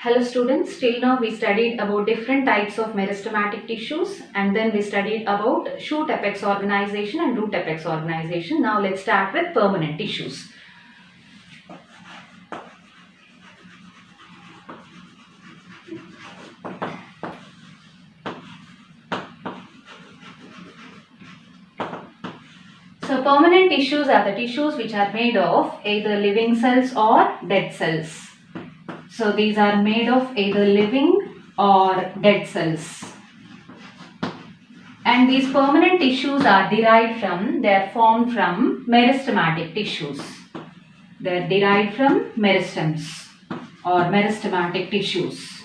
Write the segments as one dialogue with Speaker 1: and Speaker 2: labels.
Speaker 1: Hello students, till now we studied about different types of meristematic tissues and then we studied about shoot apex organization and root apex organization. Now let's start with permanent tissues. So permanent tissues are the tissues which are made of either living cells or dead cells. So these are made of either living or dead cells. And these permanent tissues are derived from, they are formed from meristematic tissues. They are derived from meristems or meristematic tissues.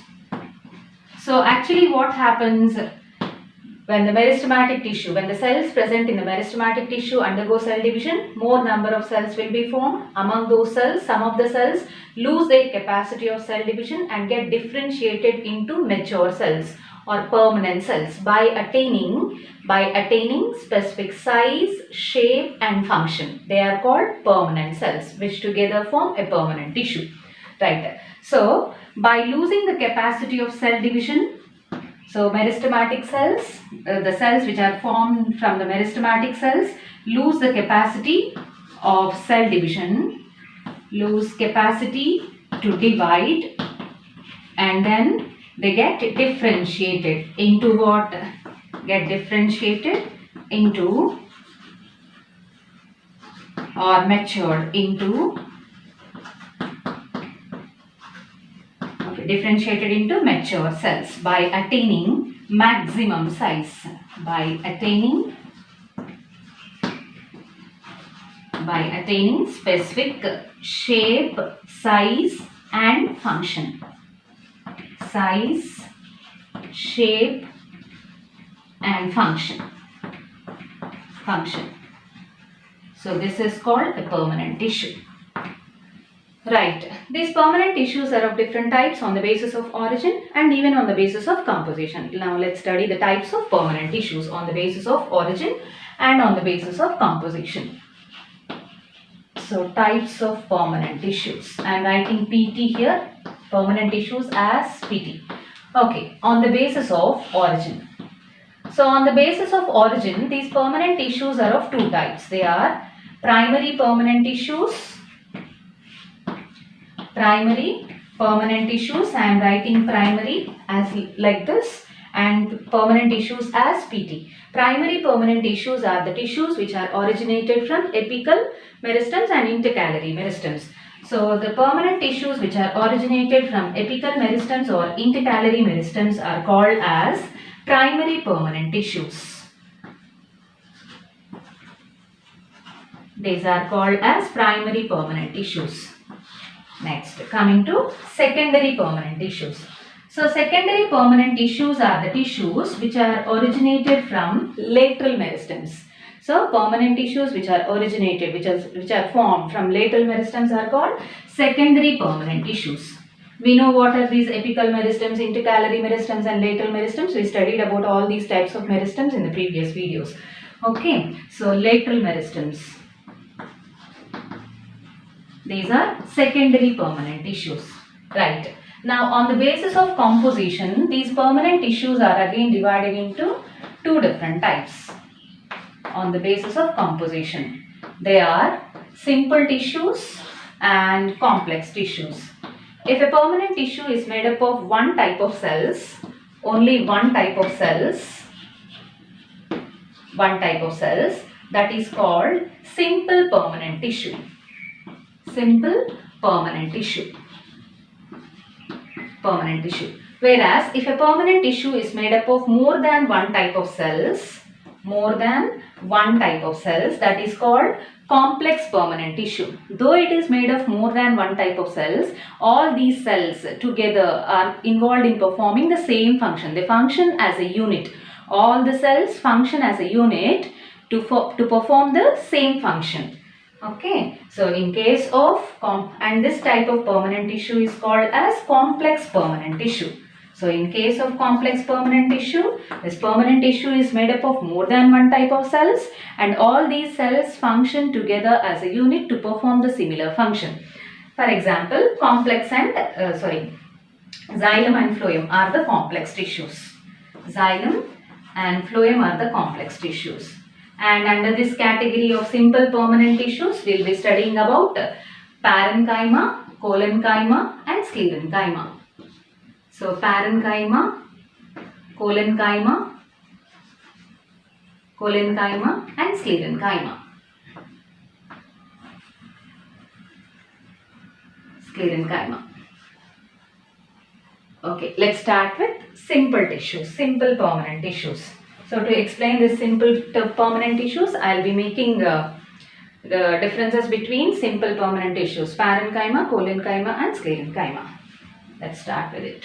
Speaker 1: So actually what happens when the meristematic tissue, when the cells present in the meristematic tissue undergo cell division, more number of cells will be formed. Among those cells, some of the cells lose their capacity of cell division and get differentiated into mature cells or permanent cells by attaining specific size, shape and function. They are called permanent cells, which together form a permanent tissue. Right. So by losing the capacity of cell division, so meristematic cells, the cells which are formed from the meristematic cells lose the capacity of cell division, lose capacity to divide, and then they get differentiated into what? Get differentiated into or matured into, differentiated into mature cells by attaining maximum size, by attaining specific shape, size and function. Size, shape and function. So this is called a permanent tissue. Right. These permanent tissues are of different types on the basis of origin and even on the basis of composition. Now let's study the types of permanent tissues on the basis of origin and on the basis of composition. So types of permanent tissues. I am writing PT here, permanent tissues as PT. Okay, on the basis of origin. So on the basis of origin, these permanent tissues are of two types. They are primary permanent tissues. Primary permanent tissues, I am writing primary as like this and permanent tissues as PT. Primary permanent tissues are the tissues which are originated from apical meristems and intercalary meristems. So the permanent tissues which are originated from apical meristems or intercalary meristems are called as primary permanent tissues. These are called as primary permanent tissues. Next, coming to secondary permanent tissues. So secondary permanent tissues are the tissues which are originated from lateral meristems. So permanent tissues which are originated, which are formed from lateral meristems are called secondary permanent tissues. We know what are these apical meristems, intercalary meristems and lateral meristems. We studied about all these types of meristems in the previous videos. Okay, so lateral meristems. These are secondary permanent tissues. Right. Now on the basis of composition, these permanent tissues are again divided into two different types. On the basis of composition, they are simple tissues and complex tissues. If a permanent tissue is made up of one type of cells, only one type of cells, that is called simple permanent tissue. Simple permanent tissue. Whereas if a permanent tissue is made up of more than one type of cells, that is called complex permanent tissue. Though it is made of more than one type of cells, all these cells together are involved in performing the same function. They function as a unit. All the cells function as a unit to perform the same function. Okay, so in case of and this type of permanent tissue is called as complex permanent tissue. So in case of complex permanent tissue, this permanent tissue is made up of more than one type of cells and all these cells function together as a unit to perform the similar function. For example, Xylem and phloem are the complex tissues. Xylem and phloem are the complex tissues. And under this category of simple permanent tissues, we will be studying about parenchyma, collenchyma and sclerenchyma. So parenchyma, collenchyma, and sclerenchyma. Sclerenchyma. Okay, let's start with simple tissues, simple permanent tissues. So to explain this simple permanent tissues, I'll be making the differences between simple permanent tissues, parenchyma, collenchyma and sclerenchyma. Let's start with it.